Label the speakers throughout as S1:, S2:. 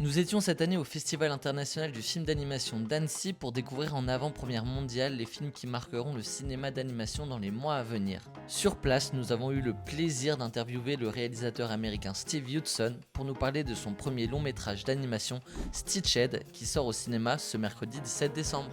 S1: Nous étions cette année au Festival international du film d'animation d'Annecy pour découvrir en avant-première mondiale les films qui marqueront le cinéma d'animation dans les mois à venir. Sur place, nous avons eu le plaisir d'interviewer le réalisateur américain Steve Hudson pour nous parler de son premier long métrage d'animation Stitched qui sort au cinéma ce mercredi 17 décembre.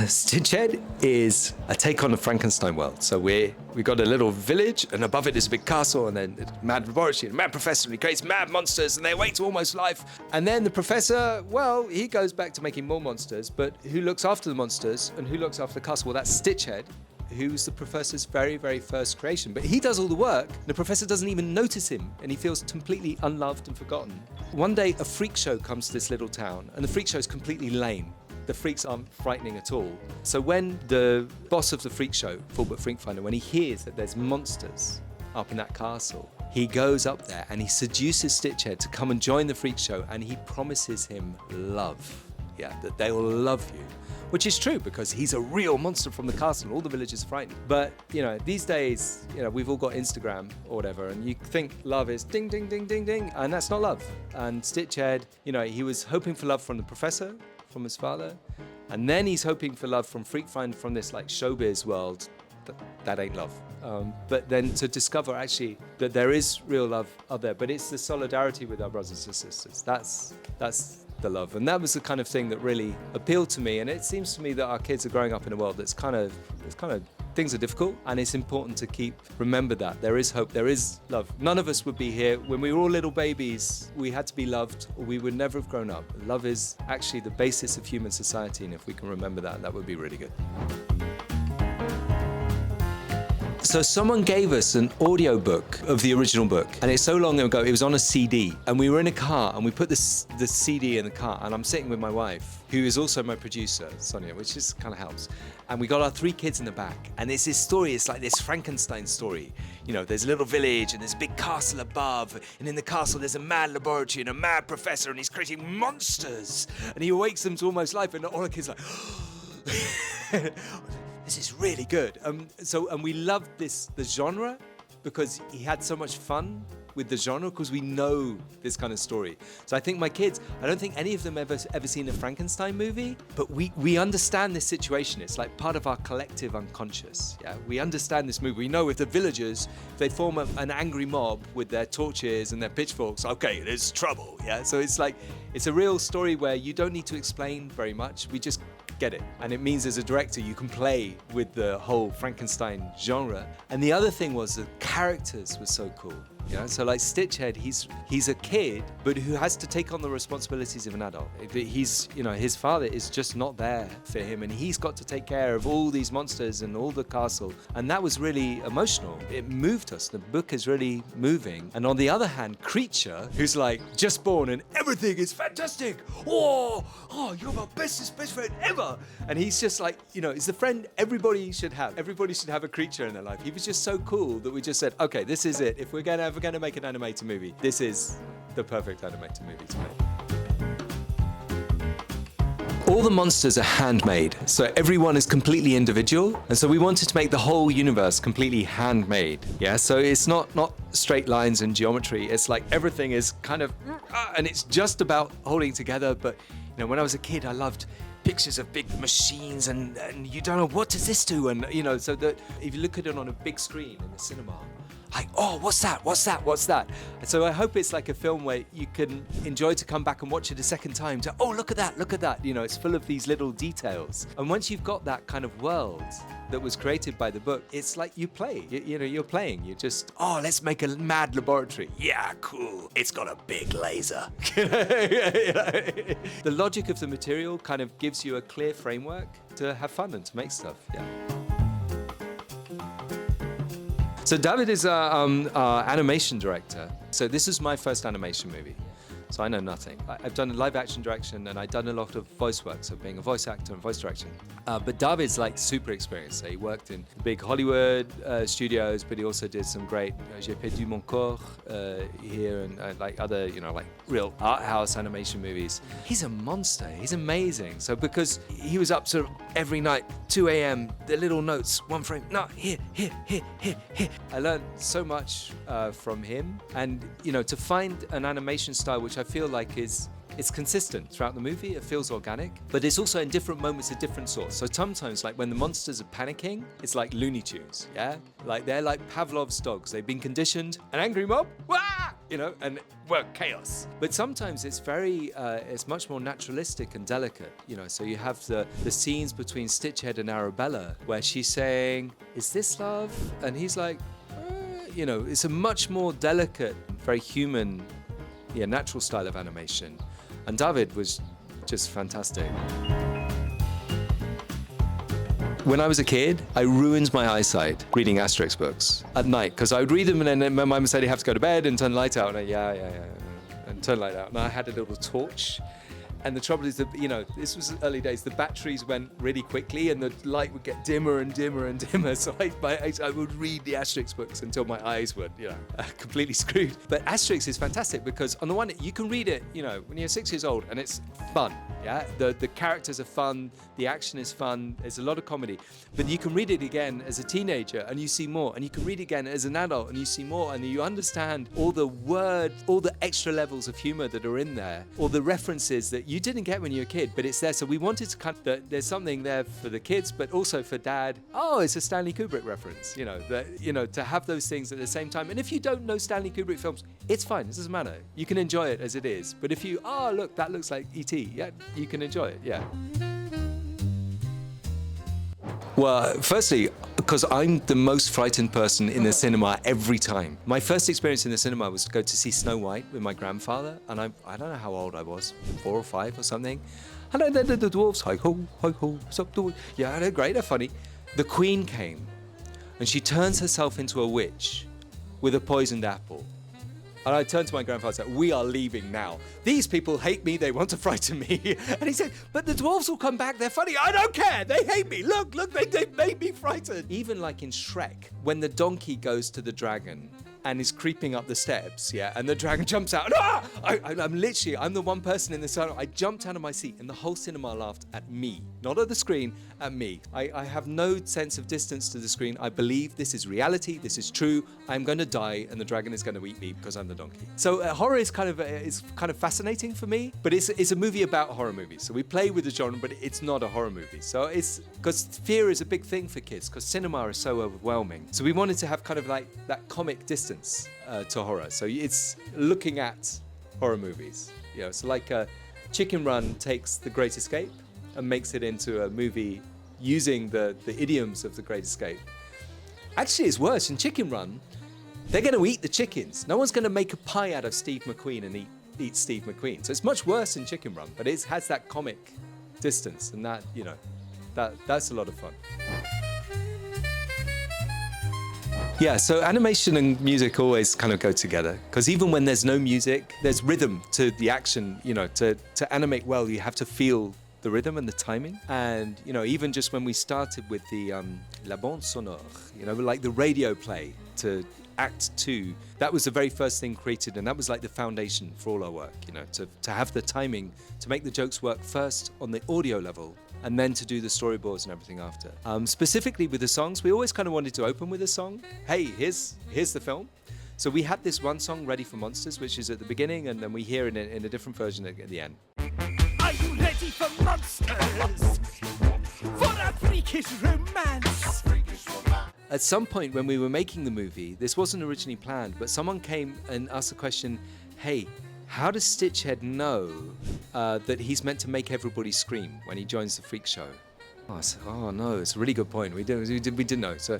S2: Stitched is a take on the Frankenstein world. So we got a little village, and above it is a big castle, and then a mad laboratory, and a mad professor, and he creates mad monsters, and they awake to almost life. And then the professor, well, he goes back to making more monsters, but who looks after the monsters, and who looks after the castle? Well, that's Stitched, who's the professor's very, very first creation. But he does all the work, and the professor doesn't even notice him, and he feels completely unloved and forgotten. One day, a freak show comes to this little town, and the freak show is completely lame. The freaks aren't frightening at all. So when the boss of the freak show, Fulbert Freakfinder, when he hears that there's monsters up in that castle, he goes up there and he seduces Stitched to come and join the freak show, and he promises him love. Yeah, that they will love you. Which is true, because he's a real monster from the castle and all the villagers are frightened. But, these days, we've all got Instagram or whatever, and you think love is ding, ding, ding, ding, ding, and that's not love. And Stitched, he was hoping for love from the professor, from his father, and then he's hoping for love from Freakfinder, from this showbiz world. That ain't love. But then to discover actually that there is real love out there, but it's the solidarity with our brothers and sisters. That's the love, and that was the kind of thing that really appealed to me. And it seems to me that our kids are growing up in a world that's kind of things are difficult, and it's important to remember that there is hope, there is love. None of us would be here when we were all little babies. We had to be loved, or we would never have grown up. Love is actually the basis of human society, and if we can remember that, that would be really good. So someone gave us an audiobook of the original book, and it's so long ago, it was on a CD, and we were in a car, and we put the CD in the car, and I'm sitting with my wife, who is also my producer, Sonia, which just kind of helps. And we got our 3 kids in the back, and it's this story, it's like this Frankenstein story. There's a little village, and there's a big castle above, and in the castle there's a mad laboratory and a mad professor, and he's creating monsters, and he awakes them to almost life, and all the kids are like, this is really good. And we loved the genre, because he had so much fun with the genre, because we know this kind of story. So I think my kids, I don't think any of them ever seen a Frankenstein movie, but we understand this situation. It's like part of our collective unconscious. Yeah, we understand this movie. We know if the villagers, if they form an angry mob with their torches and their pitchforks, okay, there's trouble. Yeah, so it's a real story where you don't need to explain very much. We just get it. And it means as a director, you can play with the whole Frankenstein genre. And the other thing was the characters were so cool. So like Stitched, he's a kid, but who has to take on the responsibilities of an adult. His father is just not there for him, and he's got to take care of all these monsters and all the castle. And that was really emotional. It moved us. The book is really moving. And on the other hand, Creature, who's just born and everything is fantastic. Oh, you're my best friend ever. And he's just it's the friend everybody should have. Everybody should have a Creature in their life. He was just so cool that we just said, okay, this is it. If we're ever going to make an animated movie, this is the perfect animated movie to make. All the monsters are handmade, so everyone is completely individual, and so we wanted to make the whole universe completely handmade. Yeah, so it's not straight lines and geometry. It's everything is kind of, and it's just about holding together. But when I was a kid, I loved pictures of big machines, and you don't know, what does this do? And so that if you look at it on a big screen in the cinema, what's that? And so I hope it's like a film where you can enjoy to come back and watch it a second time to, look at that. It's full of these little details. And once you've got that kind of world that was created by the book, it's like you play. You're playing. You just, let's make a mad laboratory. Yeah, cool. It's got a big laser. The logic of the material kind of gives you a clear framework to have fun and to make stuff. Yeah. So David is our animation director. So this is my first animation movie. So I know nothing. I've done live action direction, and I've done a lot of voice work, so being a voice actor and voice direction. But David's super experienced. So he worked in big Hollywood studios, but he also did some great J'ai perdu mon corps here, and other, real art house animation movies. He's a monster. He's amazing. So because he was up sort of every night, 2 a.m., the little notes, one frame, no, here, I learned so much from him, and to find an animation style which I feel like it's consistent throughout the movie. It feels organic, but it's also in different moments of different sorts. So sometimes, like when the monsters are panicking, it's like Looney Tunes, yeah? Like they're like Pavlov's dogs. They've been conditioned. An angry mob, wah! And chaos. But sometimes it's it's much more naturalistic and delicate, So you have the scenes between Stitchhead and Arabella where she's saying, "Is this love?" And he's like, it's a much more delicate, very human, natural style of animation. And David was just fantastic. When I was a kid, I ruined my eyesight reading Asterix books at night, because I would read them and then my mum would say, "You have to go to bed and turn the light out." And and turn the light out. And I had a little torch. And the trouble is that, this was early days, the batteries went really quickly and the light would get dimmer and dimmer and dimmer. So I would read the Asterix books until my eyes were, completely screwed. But Asterix is fantastic because on the one, you can read it, when you're 6 years old and it's fun, yeah? The characters are fun, the action is fun, there's a lot of comedy. But you can read it again as a teenager and you see more. And you can read it again as an adult and you see more. And you understand all the extra levels of humor that are in there, all the references that you didn't get when you were a kid, but it's there. So we wanted to there's something there for the kids, but also for dad. Oh, it's a Stanley Kubrick reference, to have those things at the same time. And if you don't know Stanley Kubrick films, it's fine. It doesn't matter. You can enjoy it as it is. But if you, look, that looks like E.T. Yeah, you can enjoy it. Yeah. Well, firstly, because I'm the most frightened person in the cinema every time. My first experience in the cinema was to go to see Snow White with my grandfather, and I don't know how old I was, 4 or 5 or something. And then the dwarves, hi ho, stop the yeah, they're great, they're funny. The Queen came, and she turns herself into a witch with a poisoned apple. And I turned to my grandfather and said, "We are leaving now. These people hate me, they want to frighten me." And he said, "But the dwarves will come back, they're funny." "I don't care, they hate me. Look, they made me frightened." Even like in Shrek, when the donkey goes to the dragon and is creeping up the steps, yeah, and the dragon jumps out, and I'm the one person in the cinema. I jumped out of my seat and the whole cinema laughed at me, not at the screen, at me. I have no sense of distance to the screen. I believe this is reality, this is true. I'm going to die and the dragon is going to eat me because I'm the donkey. So horror is kind of fascinating for me, but it's a movie about horror movies. So we play with the genre, but it's not a horror movie. So it's because fear is a big thing for kids because cinema is so overwhelming. So we wanted to have kind of like that comic distance to horror. So it's looking at horror movies. So like Chicken Run takes The Great Escape and makes it into a movie using the idioms of The Great Escape. Actually, it's worse. In Chicken Run, they're going to eat the chickens. No one's going to make a pie out of Steve McQueen and eat Steve McQueen. So it's much worse in Chicken Run, but it has that comic distance, and that's a lot of fun. Yeah, so animation and music always kind of go together, because even when there's no music, there's rhythm to the action. To animate well, you have to feel the rhythm and the timing. And, even just when we started with the la bande sonore, like the radio play to Act 2, that was the very first thing created, and that was like the foundation for all our work, to have the timing, to make the jokes work first on the audio level, and then to do the storyboards and everything after. Specifically with the songs, we always kind of wanted to open with a song. Hey, here's the film. So we had this one song ready for Monstres, which is at the beginning, and then we hear it in a different version at the end.
S3: Are you ready for Monsters? For a freakish romance?
S2: At some point when we were making the movie, this wasn't originally planned, but someone came and asked the question, "Hey, how does Stitchhead know that he's meant to make everybody scream when he joins the freak show?" I said, "Oh no, it's a really good point. We didn't know. So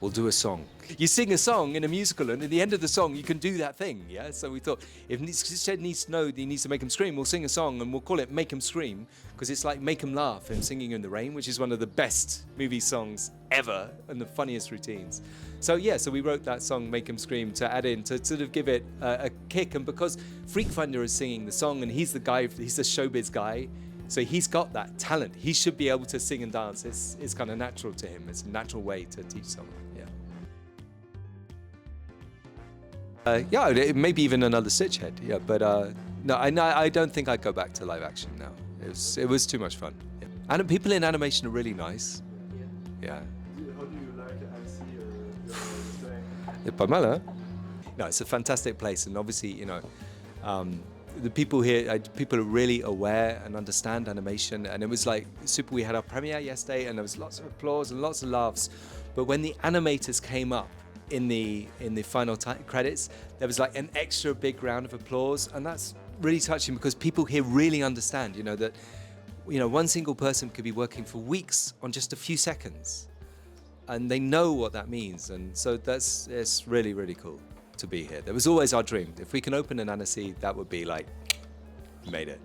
S2: we'll do a song." You sing a song in a musical, and at the end of the song, you can do that thing, yeah? So we thought, if Stitchhead needs to know that he needs to make him scream, we'll sing a song, and we'll call it Make Him Scream, because it's like Make Him Laugh and Singing in the Rain, which is one of the best movie songs ever, and the funniest routines. So yeah, so we wrote that song, Make Him Scream, to add in, to sort of give it a kick, and because Freak Finder is singing the song, and he's the showbiz guy, so he's got that talent. He should be able to sing and dance. It's kind of natural to him. It's a natural way to teach someone. Maybe even another Stitchhead. Yeah, but no, I don't think I'd go back to live action now. It was too much fun. Yeah. And people in animation are really nice. Yeah.
S4: How do you like Annecy?
S2: C'est pas mal, hein? No, it's a fantastic place, and obviously, the people here, people are really aware and understand animation, and it was like super. We had our premiere yesterday, and there was lots of applause and lots of laughs. But when the animators came up in the final credits, there was like an extra big round of applause, and that's really touching because people here really understand, that one single person could be working for weeks on just a few seconds, and they know what that means, and so it's really, really cool to be here. That was always our dream. If we can open in Annecy, that would be like, made it.